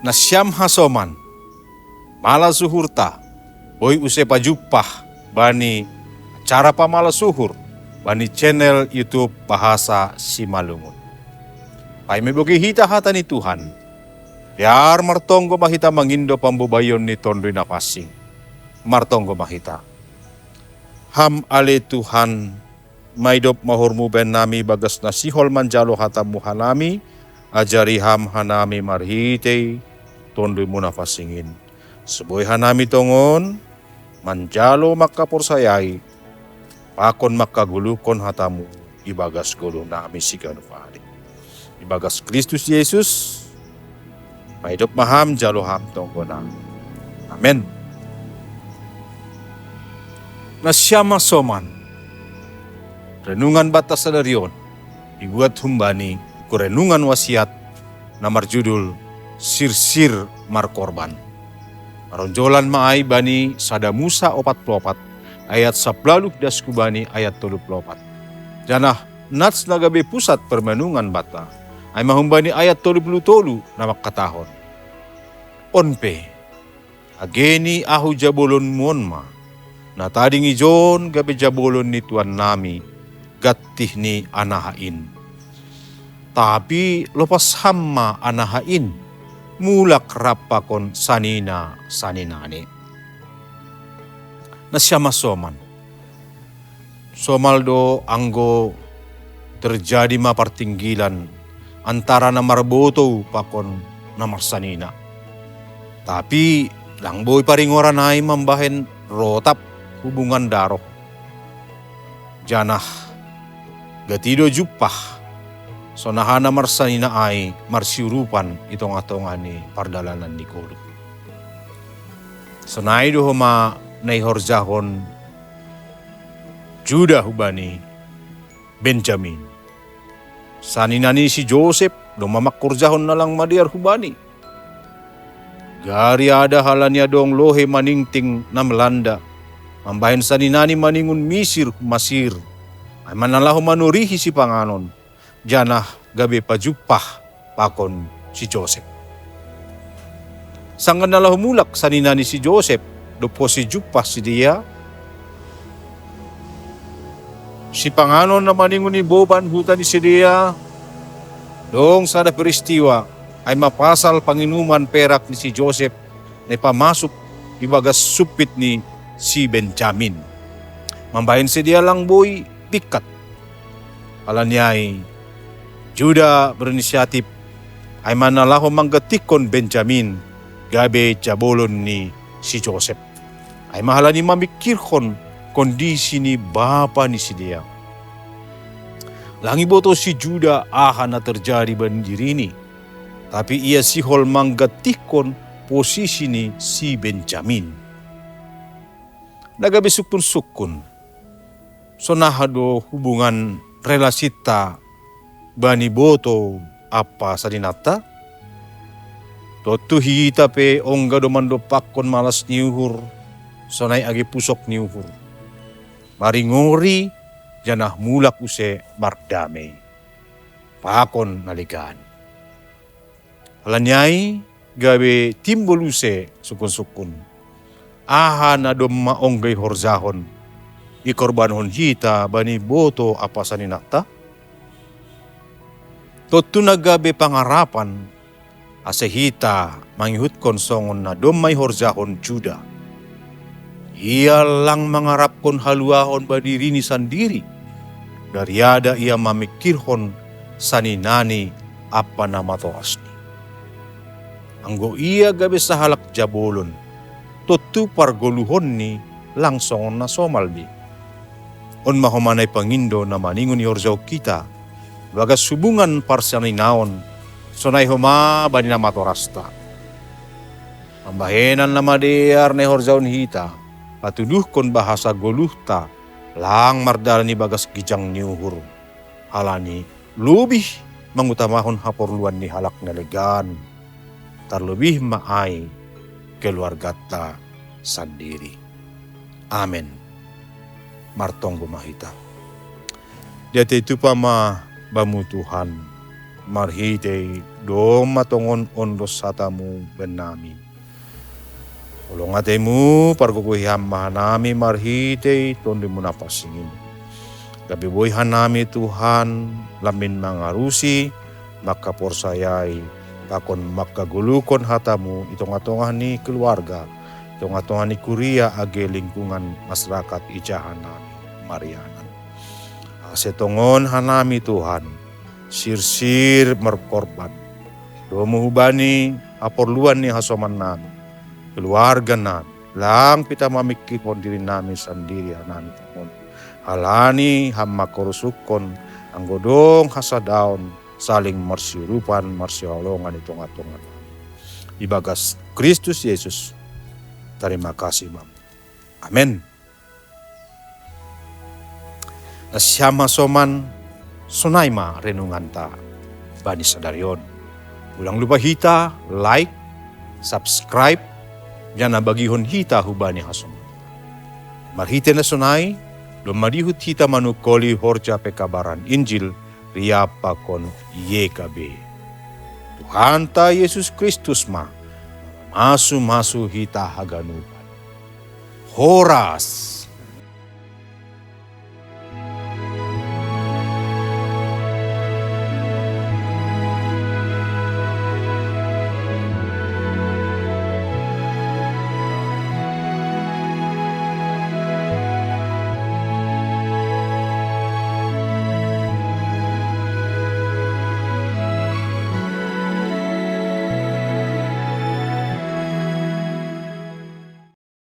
na siyam hasoman, malasuhurta, boy use pajupah, bani acara pamalasuhur, bani channel YouTube Bahasa Simalungun. Ay may bugi hita hata ni Tuhan, biar martonggo mahita mangindo pambubayon ni Tondoy na pasing. Martonggo mahita. Ham ale Tuhan, maidop mahurmuben nami bagas na sihol manjalo hatamu hanami, ajari ham hanami marhitay, Tondoy mo na pasingin. Suboy hanami tongon, manjalo makaporsayay, pakon makagulukon hatamu, ibagas gulo nami sigano pari. Ibagas Kristus Yesus, maidop maham jalo ham tonggo na. Amen. Nasyama soman, renungan batas salarion, dibuat humbani ku renungan wasiat na marjudul Sir Markorban. Maronjolan maay bani sada Musa 44 ayat 10 das kubani ayat 34. Janah nats nagabi pusat permenungan bata ay mahumbani ayat 33 na makatahon. Onpe, ageni ahu jabolon monma, na tading ijon gabi jabolon ni tuan nami, gatih ni anahain. Tapi lopas hamma anahain, mulak rapakon saninani. Nasyama soman. Somaldo anggo terjadi mapartinggilan antara namar boto pakon namar sanina. Tapi langboy paringoran ay mambahen rotap hubungan daro. Janah gatido jupah sonahana marsanina ay marsiurupan itong ni pardalanan ni Kolo. Sonaido huma naihorjahon Juda hubani Benjamin. Saninani si Joseph lumamakurjahon na lang madiar hubani. Gari ada halanya dong lohe maningting na Melanda. Mambahin saninani maningun Masir. Ay manalaho manurihi si panganon. Janah gabi pajupah pakon si Joseph. Sanggan nalahu mulak saninani si Joseph. Dopo si jupah si dia. Si panganon na maningun ni Boban hutan ni si dia. Dong sada peristiwa ay mapasal panginuman perak ni si Joseph na pamasok ibagas supit ni si Benjamin. Mambahin si dia lang boy pikat. Alam niya ay Juda berinisiatif ay manalaho manggatikon Benjamin gabi jabolon ni si Joseph. Ay mahala ni mamikirkon kondisi ni bapa ni si dia. Langi boto si Juda aha na terjadi bandiri ni. Tapi ia sihol manggatikon posisi ni si Benjamin. Nagabi sukun-sukun. Sonahado hubungan relasita bani boto apa sa dinata. Totu hita pe ongga domando pakon malas niuhur. Sonay agi pusok niuhur. Maringori janah mulak use mardame. Pakon naligan. Alanyay gabi timbul use sukun-sukun. Aha na domma onggay horzahon. Ikorbanhon hita bani boto apa sa ninata. Totu nagabi pangarapan asehita manghihut konsongon na dommay horzahon Juda. Ia lang mangarap kon haluahon badiri ni sandiri. Dariada ia mamikirhon saninani apa na matoas ni. Anggo ia gabi sa halak jabolon. Totu pargoluhon ni langsong na somaldi. On mahumanay pangindo na maningon ni Horzaw kita. Bagas hubungan parsaninaon. Sonay huma bani na matorasta. Ambahenan na madiar ni Horzaw ni hita. Patuduh kon bahasa goluhta. Lang mardal ni bagas gijang niuhur. Halani lubih mangutamahon haporluan ni halak na legan. Terlebih maay keluargata sendiri. Amen. Martonggo mahita. Dati itu pama bamu Tuhan. marhitei doma tongon ondos hatamu benami. Ulong atemu parguguhi hanami marhitei tondi munapasingin. Gabi boy hanami Tuhan lamin mangarusi maka porsayai bakon makagulukon hatamu itonga-tonga ni keluarga, itonga-tonga ni kuria age lingkungan masyarakat ijahan nami Marianan. Setongon hanami Tuhan sir-sir merkorban domu hubani aporluan ni hasoman nami keluarga nami lang pita mamikikon diri nami sendiri hanami Tuhan halani hamma korusukon anggodong hasadaon saling marsirupan marsiolongan itonga-tonga ibagas Kristus Yesus. Terima kasih Bang. Amin. Nasyama soman sunaima renungan ta bani sadarion. Ulang lupa hita like, subscribe, jana bagihon hita hubani hasoman. Marhite na sunai, lumadihut hita manukoli horja pekabaran Injil riapa kon YKB. Tuhan ta Yesus Kristus ma masu hita haganupan. Horas